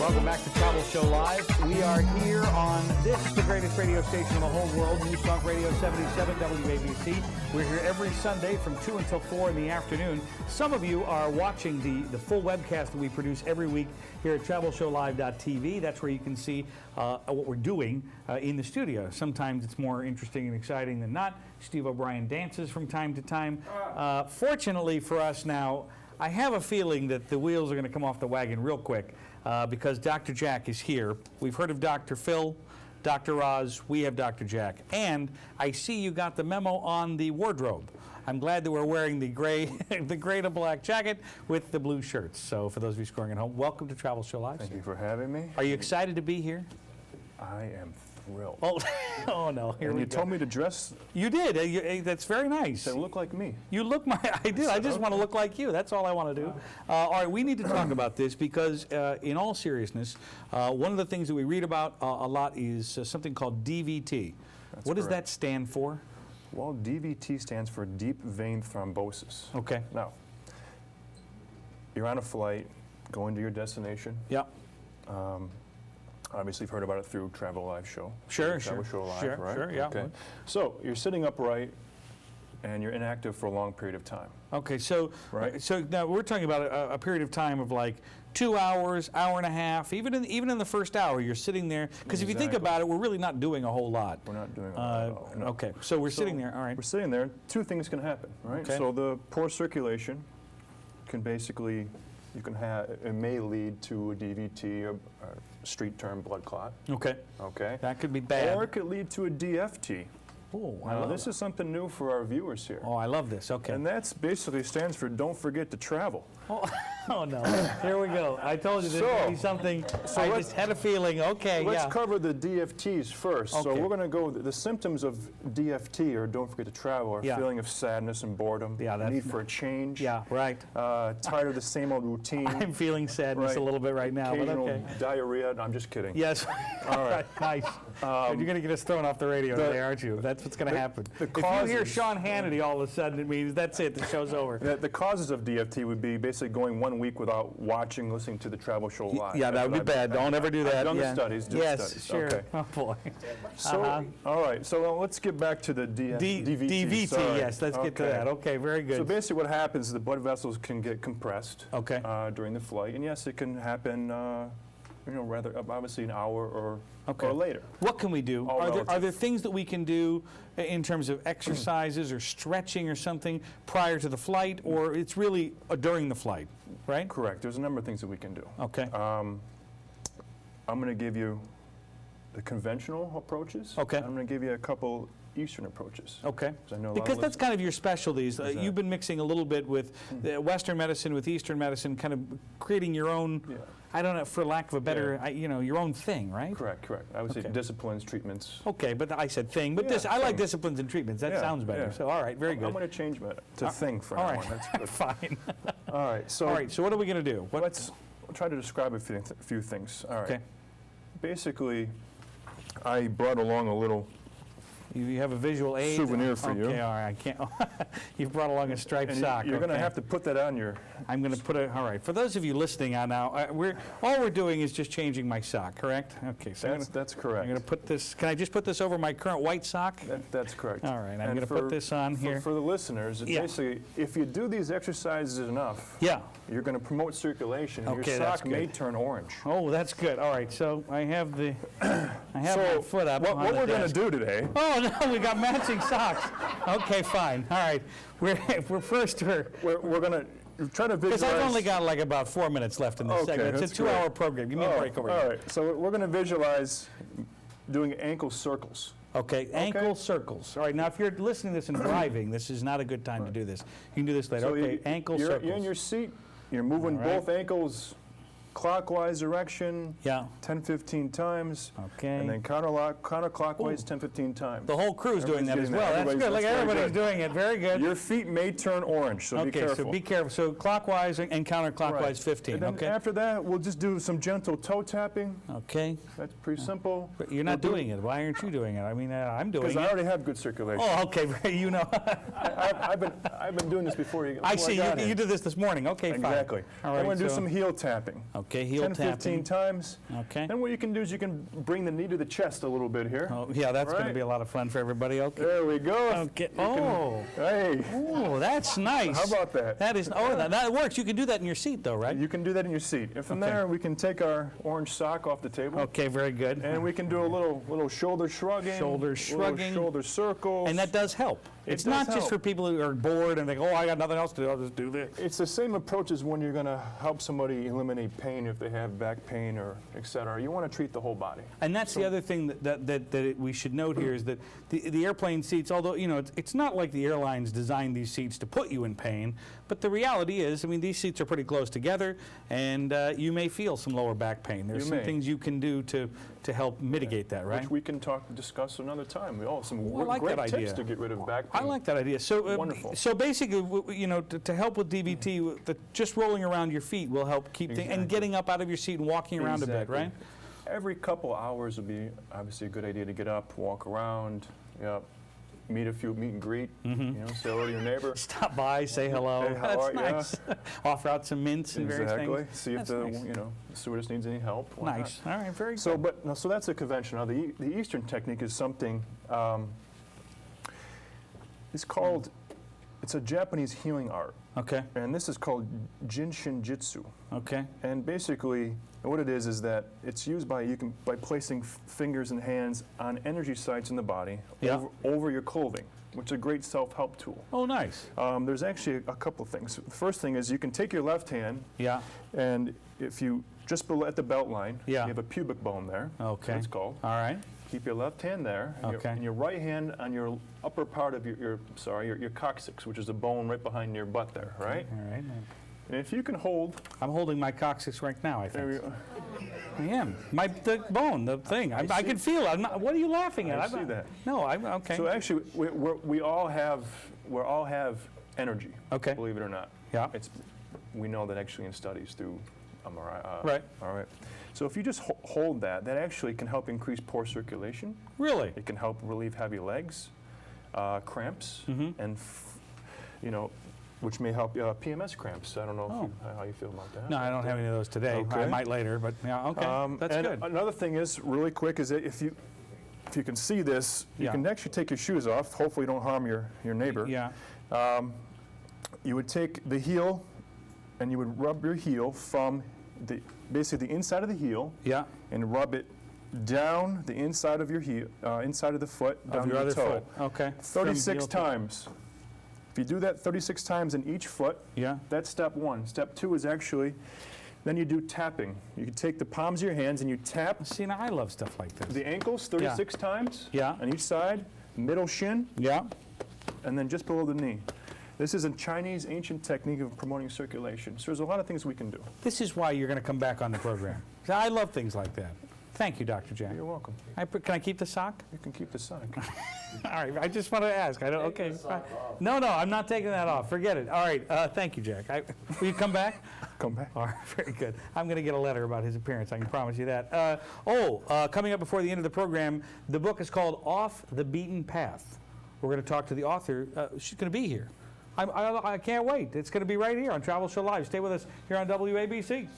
Welcome back to Travel Show Live. We are here on this, the greatest radio station in the whole world, News Talk Radio 77 WABC. We're here every Sunday from 2 until 4 in the afternoon. Some of you are watching the full webcast that we produce every week here at TravelShowLive.tv. That's where you can see what we're doing in the studio. Sometimes it's more interesting and exciting than not. Steve O'Brien dances from time to time. Fortunately for us now, I have a feeling that the wheels are going to come off the wagon real quick because Dr. Jack is here. We've heard of Dr. Phil, Dr. Oz, we have Dr. Jack. And I see you got the memo on the wardrobe. I'm glad that we're wearing the gray, the gray to black jacket with the blue shirts. So for those of you scoring at home, welcome to Travel Show Live. Thank you for having me. Are you excited to be here? I am thrilled. Oh, oh no, here and we you go. told me to dress. You did. That's very nice. To look like me. You look I do. I just want to look like you. That's all I want to do. All right, we need to talk about this because, in all seriousness, one of the things that we read about a lot is something called DVT. What does that stand for? Well, DVT stands for deep vein thrombosis. Okay. Now, you're on a flight, going to your destination. Yep. Obviously, you've heard about it through Travel Live Show. Sure, Travel Show Live, sure, right? Sure, yeah. Okay. So you're sitting upright, and you're inactive for a long period of time. Okay, so right. So now we're talking about a period of time of like 2 hours, hour and a half. Even in the first hour, you're sitting there because if you think about it, we're really not doing a whole lot. We're not doing a lot at all. No. Okay, so we're sitting there. All right. We're sitting there. Two things can happen, right? Okay. So the poor circulation can basically. It may lead to a DVT, a street term blood clot. Okay. Okay. That could be bad. Or it could lead to a DFT. Oh, Now, this is something new for our viewers here. Oh, I love this. Okay. And that's basically stands for don't forget to travel. Oh no. Here we go. I told you this would be something. I just had a feeling. Okay, Let's cover the DFTs first. Okay. So we're going to go, the symptoms of DFT, or don't forget to travel, are feeling of sadness and boredom, need for a change. Yeah, right. Tired of the same old routine. I'm feeling sadness a little bit right now, but okay. Diarrhea. No, I'm just kidding. Yes. All right. Nice. You're going to get us thrown off the radio today, aren't you? That's what's going to happen. If you hear Sean Hannity all of a sudden, it means that's it. The show's over. The causes of DFT would be basically going 1 week without listening to the Travel Show Live. Yeah, that would be bad. Don't ever do that. I've done the studies. Yes, sure. Okay. Oh, boy. So, all right. So let's get back to the DVT. DVT, yes. Let's get to that. Okay, very good. So basically what happens is the blood vessels can get compressed during the flight. And yes, it can happen, rather obviously an hour or later. What can we do? Are there things that we can do in terms of exercises or stretching or something prior to the flight, or it's really during the flight, right? Correct. There's a number of things that we can do. Okay. I'm going to give you the conventional approaches. Okay. I'm going to give you a couple Eastern approaches. Okay. I Because that's kind of your specialties. You've been mixing a little bit with Western medicine with Eastern medicine, kind of creating your own, I don't know, for lack of a better, your own thing, right? Correct. I would say disciplines, treatments. Okay, but I said thing, but I like disciplines and treatments. That sounds better. So, all right, very good. I'm going to change to thing for now. That's good. Fine. All right, so what are we going to do? Let's try to describe a few things. All right. Okay. Basically, I brought along a little You have a visual aid? Souvenir for you. Okay, all right, I can't. You've brought along a striped sock. You're going to have to put that on your... I'm going to put it, all right. For those of you listening on now, all we're doing is just changing my sock, correct? Okay, so that's correct. I'm going to put this, can I just put this over my current white sock? That's correct. All right, I'm going to put this on here. For the listeners, basically, if you do these exercises enough, you're going to promote circulation. Okay, your sock may turn orange. Oh, that's good. All right, so I have my foot up. What we're going to do today? Oh no, we got matching socks. Okay, fine. All right, we're going to try to visualize. Because I've only got like about 4 minutes left in this segment. It's a 2-hour program. Give me a break over here. All right, so we're going to visualize doing ankle circles. Okay, ankle circles. All right, now if you're listening to this and driving, this is not a good time to do this. You can do this later. So ankle circles. You're in your seat. You're moving both ankles clockwise direction 10-15 times. Okay. And then counterclockwise 10-15 times. The whole crew's doing that as well. That's good. Like everybody's doing it. Very good. Your feet may turn orange, so be careful. Okay, so be careful. So clockwise and counterclockwise 15. And then after that, we'll just do some gentle toe tapping. Okay. That's pretty simple. But you're not doing it. Why aren't you doing it? I mean, I'm doing it. Because I already have good circulation. Oh, okay. You know. I've been doing this before you. I see. You did this morning. Okay, fine. Exactly. All right, I'm going to do some heel tapping. Okay, heel 10, tapping. 15 times. Okay. Then what you can do is you can bring the knee to the chest a little bit here. Oh, yeah, that's going to be a lot of fun for everybody. Okay. There we go. Okay. Oh. Hey. Oh, that's nice. How about that? That is. Oh, that works. You can do that in your seat, though, right? You can do that in your seat. And from there, we can take our orange sock off the table. Okay, very good. And we can do a little shoulder shrugging. Shoulder shrugging. Shoulder circles. And that does help. It's not just for people who are bored and think, oh, I got nothing else to do, I'll just do this. It's the same approach as when you're going to help somebody eliminate pain if they have back pain or et cetera. You want to treat the whole body. And that's the other thing that we should note here is that the airplane seats, although, you know, it's not like the airlines designed these seats to put you in pain, but the reality is, I mean, these seats are pretty close together, and you may feel some lower back pain. There's some things you can do to help mitigate that, right? Which we can discuss another time. We all have some like great that tips idea. to get rid of back pain. I like that idea. So, wonderful. So basically, you know, to help with DVT, just rolling around your feet will help keep things, and getting up out of your seat and walking around a bit, right? Every couple hours would be obviously a good idea to get up, walk around, meet and greet, you know, say hello to your neighbor. Stop by, say hello. Hey, how That's nice. Offer out some mints and various things. See if the the stewardess needs any help. Nice. All right, very good. So that's a convention. Now the Eastern technique is something. It's a Japanese healing art. Okay. And this is called Shinjitsu. Okay. And basically, what it is that it's used by placing fingers and hands on energy sites in the body over your clothing, which is a great self-help tool. Oh, nice. There's actually a couple of things. The first thing is you can take your left hand, and if you just below at the belt line, you have a pubic bone there. Okay. That's called. All right. Keep your left hand there, and your right hand on your upper part of your coccyx, which is the bone right behind your butt there, right? All right. And if you can hold... I'm holding my coccyx right now, I think. There we go. I am. The bone, the thing. I can feel it. What are you laughing at? I see that. No, I'm okay. So actually, we all have energy. Okay. Believe it or not. Yeah. We know that actually in studies through MRI. Right. All right. So if you just hold that actually can help increase pore circulation. Really? It can help relieve heavy legs, cramps, and which may help PMS cramps. I don't know how you feel about that. No, I don't have any of those today. Okay. I might later, but yeah, okay. That's good. Another thing is, really quick, is that if you can see this, you can actually take your shoes off. Hopefully you don't harm your neighbor. Yeah. You would take the heel, and you would rub your heel from basically the inside of the heel, and rub it down the inside of your heel, inside of the foot, down to the toe. Okay. 36 times. If you do that 36 times in each foot, that's step one. Step two is actually, then you do tapping. You can take the palms of your hands and you tap. See, now I love stuff like this. The ankles 36 times on each side, middle shin, and then just below the knee. This is a Chinese ancient technique of promoting circulation. So there's a lot of things we can do. This is why you're going to come back on the program. I love things like that. Thank you, Dr. Jack. You're welcome. Can I keep the sock? You can keep the sock. All right, I just wanted to ask. Okay. No, I'm not taking that off. Forget it. All right, thank you, Jack. Will you come back? Come back. All right, very good. I'm going to get a letter about his appearance, I can promise you that. Coming up before the end of the program, the book is called Off the Beaten Path. We're going to talk to the author. She's going to be here. I can't wait. It's going to be right here on Travel Show Live. Stay with us here on WABC.